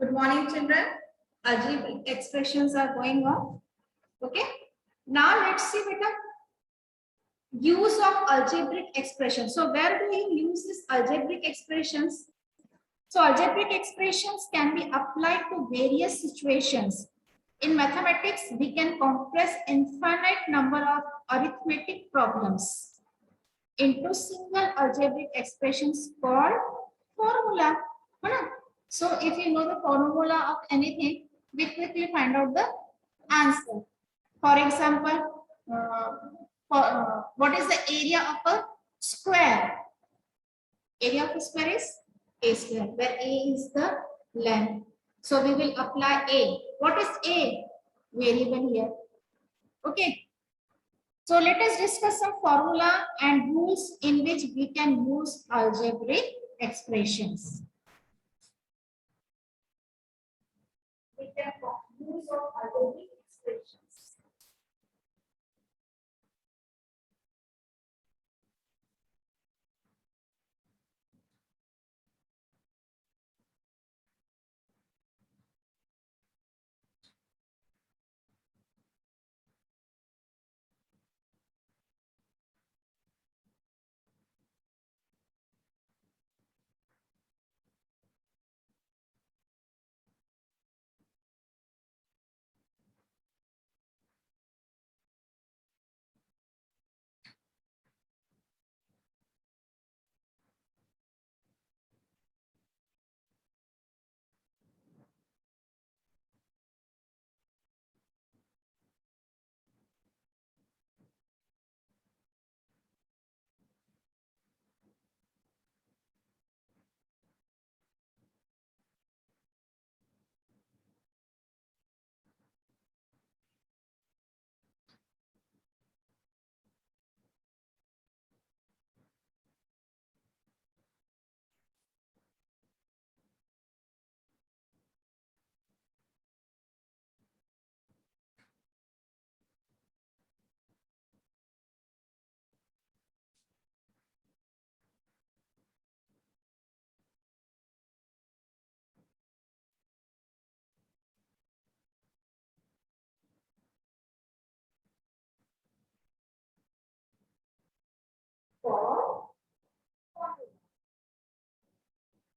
Good morning, children. Algebraic expressions are going on. Okay. Now let's see beta use of algebraic expressions. So where do you use this algebraic expressions? So algebraic expressions can be applied to various situations. In mathematics, we can compress infinite number of arithmetic problems into single algebraic expressions called formula. So if you know the formula of anything, we quickly find out the answer. For example, what is the area of a square? Area of a square is a square, where a is the length. So we will apply a. What is a? Variable here. Okay. So let us discuss some formula and rules in which we can use algebraic expressions. We can use of algebraic expressions.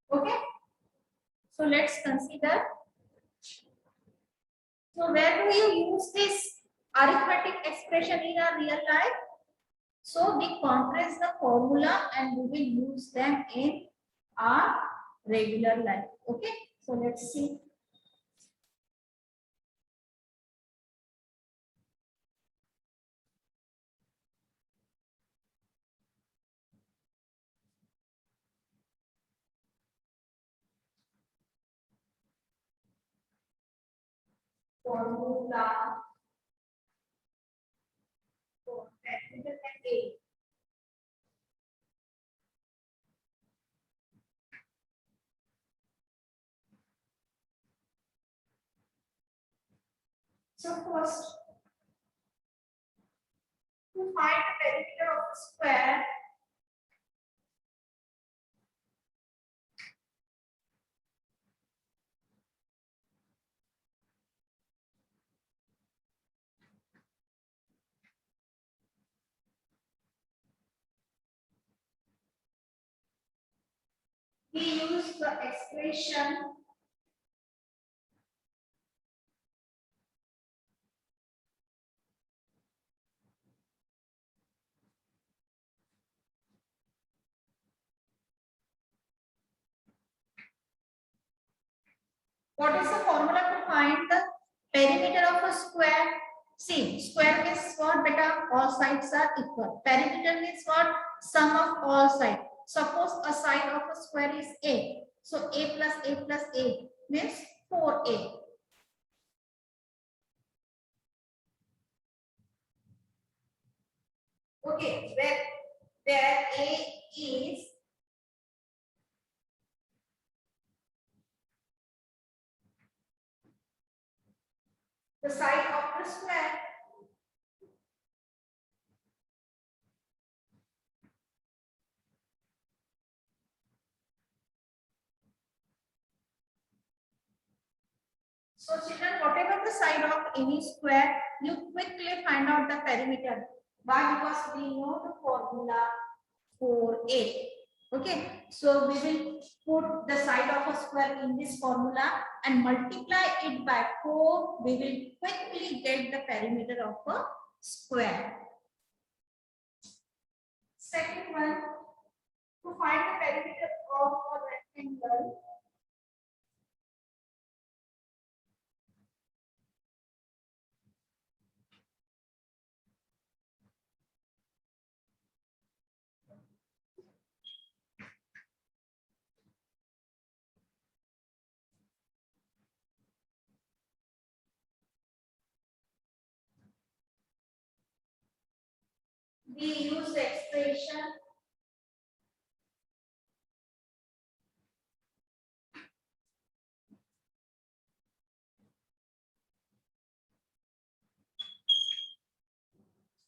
Okay, so let's consider. So where do you use this arithmetic expression in our real life? So we compress the formula and we will use them in our regular life. Okay, so let's see. Formula for capital and A. So first, to find the perimeter of a square, we use the expression what is the formula to find the perimeter of a square? See, square means what beta? All sides are equal. Perimeter means what? Sum of all sides. Suppose a side of a square is A. So A plus A means 4A. Okay, where A is the side of the square. the side of any square, you quickly find out the perimeter. Why? Because we know the formula for A. Okay, so we will put the side of a square in this formula and multiply it by 4. We will quickly get the perimeter of a square. Second one, to find the perimeter of a rectangle, we use the expression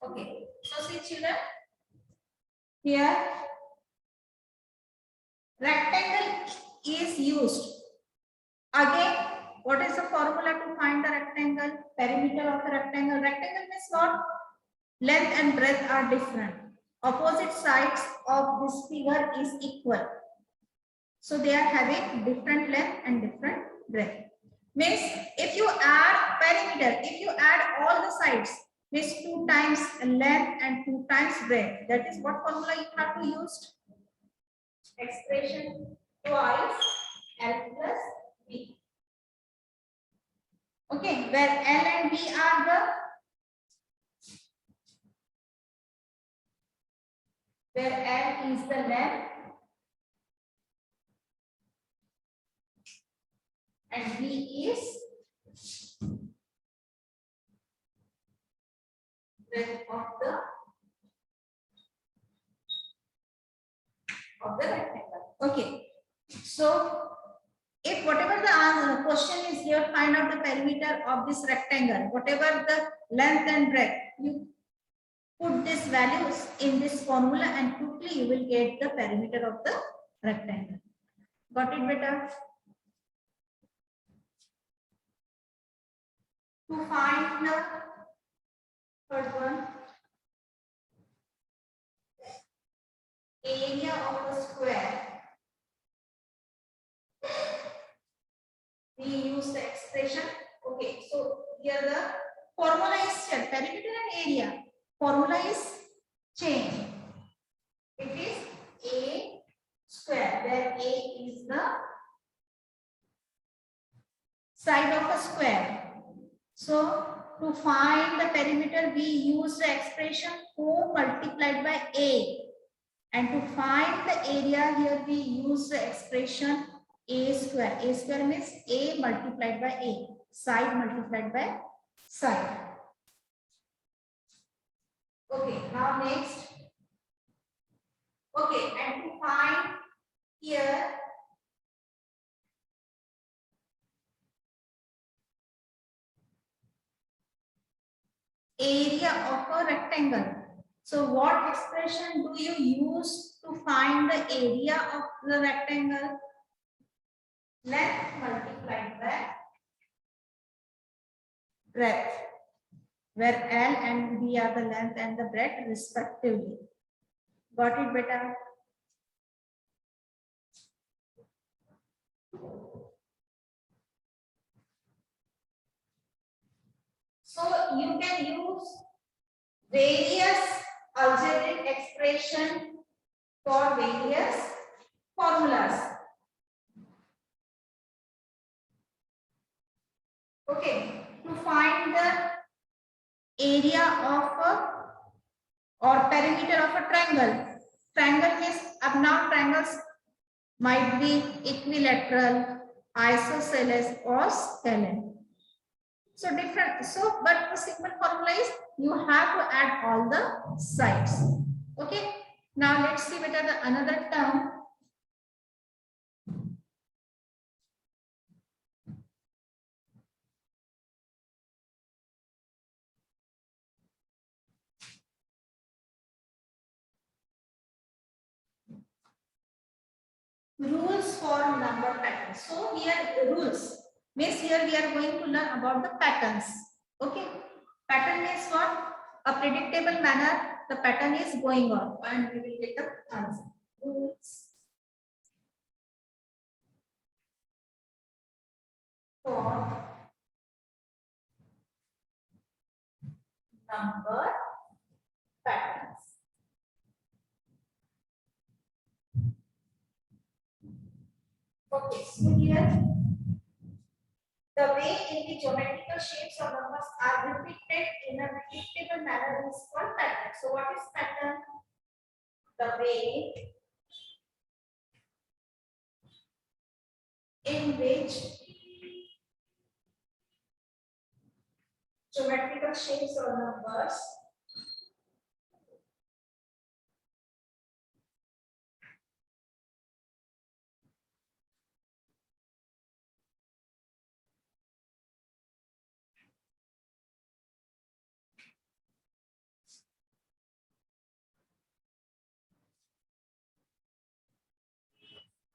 okay. So see children, here rectangle is used. Again, what is the formula to find the rectangle? Perimeter of the rectangle. Rectangle means what? Length and breadth are different. Opposite sides of this figure is equal. So they are having different length and different breadth. Means if you add perimeter, if you add all the sides, means 2 times length and 2 times breadth. That is what formula you have to use. Expression twice L plus B. Okay, where L and B are the where L is the length and B is breadth of the rectangle. Okay, so if whatever the question is here, find out the perimeter of this rectangle, whatever the length and breadth, you put these values in this formula and quickly you will get the perimeter of the rectangle. Got it, beta? To find the third one, area of a square, we use the expression. Okay, so here the formula is changed. Perimeter and area. Formula is changed. It is A square, where A is the side of a square. So to find the perimeter, we use the expression 4 multiplied by A. And to find the area, here we use the expression A square. A square means A multiplied by A. Side multiplied by side. Okay, now next. Okay, and to find here area of a rectangle. So what expression do you use to find the area of the rectangle? Length multiplied by breadth, where L and B are the length and the breadth respectively. Got it, beta? So you can use various algebraic expression for various formulas. Okay, to find the area of a or perimeter of a triangle. Triangle means now triangles might be equilateral, isosceles or scalene. So different. So but the simple formula is you have to add all the sides. Okay. Now let's see whether the another term. Rules for number pattern. So here rules. Means here we are going to learn about the patterns. Okay. Pattern means what? A predictable manner. The pattern is going on and we will get the answer. Rules for number patterns. Okay, so here the way in which geometrical shapes or numbers are repeated in a predictable manner is called pattern. So what is pattern? The way in which geometrical shapes or numbers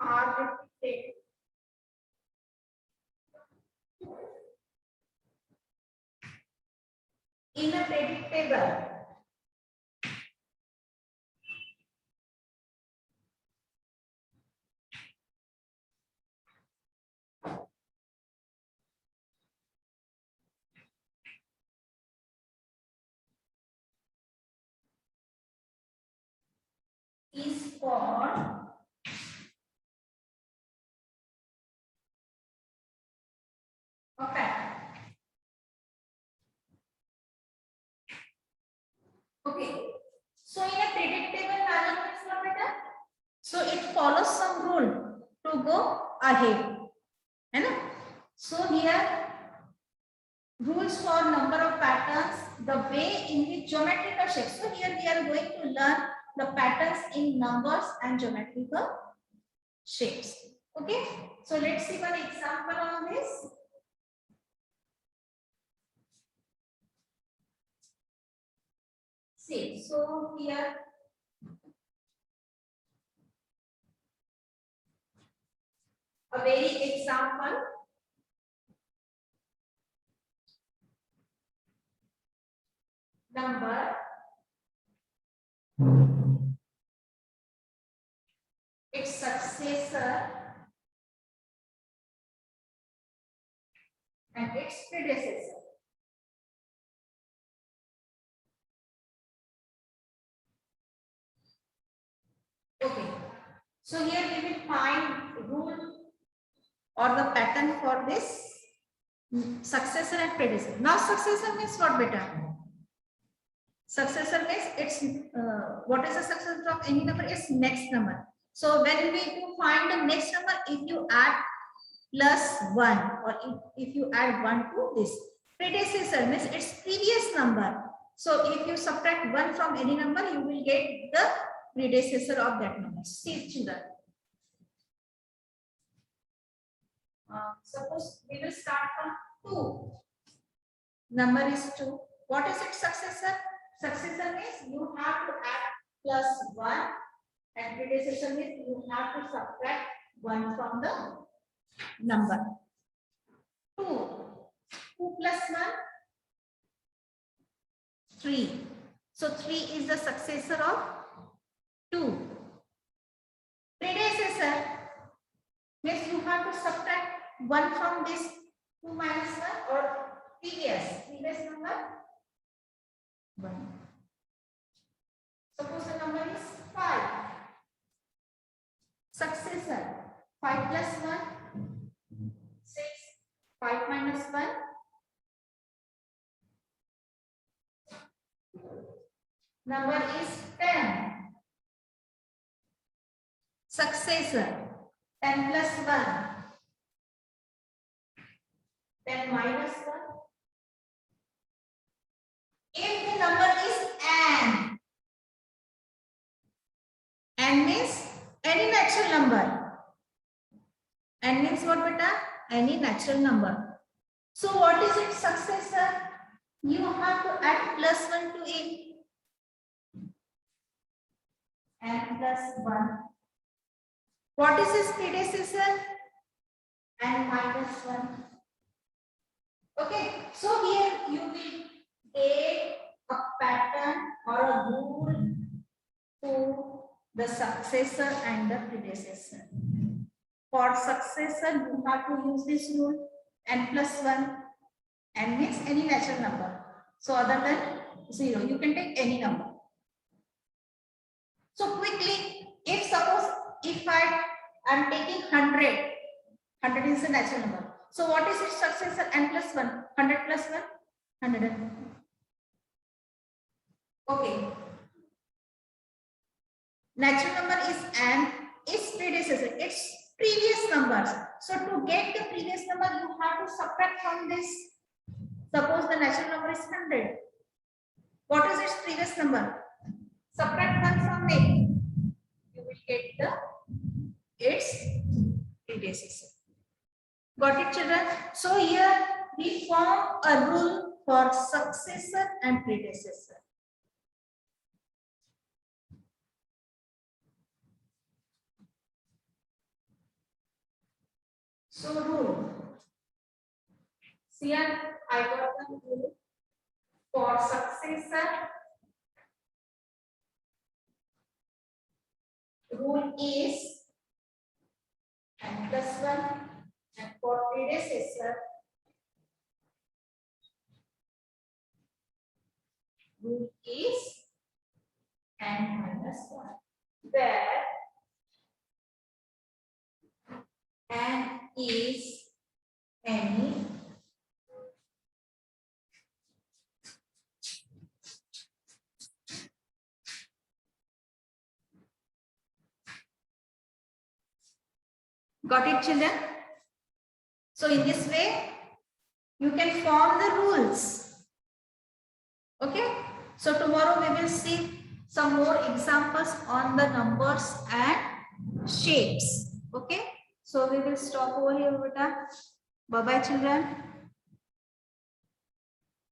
are repeated in a predictable is called a pattern. Okay. So in a predictable manner, means what beta? So it follows some rule to go ahead. है ना? So here rules for number of patterns, the way in which geometrical shapes. So here we are going to learn the patterns in numbers and geometrical shapes. Okay. So let's see one example on this. See, so here a very example. Number, its successor and its predecessor. Okay. So here we will find rule or the pattern for this successor and predecessor. Now successor means what beta? Successor means it's what is the successor of any number? Is next number. So when we do find the next number, if you add plus 1 or if you add 1 to this, predecessor means its previous number. So if you subtract 1 from any number, you will get the predecessor of that number. See children. Suppose we will start from 2. Number is 2. What is its successor? Successor means you have to add plus 1 and predecessor means you have to subtract 1 from the number. 2. 2 plus 1? 3. So 3 is the successor of 2. Predecessor means you have to subtract 1 from this 2 minus 1 or previous number 1. Suppose the number is 5. Successor 5 plus 1 6. 5 minus 1 number is 10. Successor 10 plus 1 10 minus 1. If the number is n means any natural number. N means what beta? Any natural number. So what is its successor? You have to add plus 1 to it. N plus 1. What is its predecessor? N minus 1. Okay, so here you will take a pattern or a rule to the successor and the predecessor. For successor, you have to use this rule n+1. N means any natural number. So other than 0, you can take any number. So quickly, if suppose if I am taking 100, 100 is the natural number. So what is its successor? N+1. 100 plus 1, 100. Okay. Natural number is n, its predecessor, its previous numbers. So to get the previous number, you have to subtract from this. Suppose the natural number is 100. What is its previous number? Subtract 1 from it. You will get its predecessor. Got it, children? So here we form a rule for successor and predecessor. So rule. Here I got the rule for successor. Rule is n+1, and for predecessor rule is n-1, where n is any got it, children? So in this way you can form the rules. Okay, so tomorrow we will see some more examples on the numbers and shapes. Okay, so we will stop over here. Bye bye, children.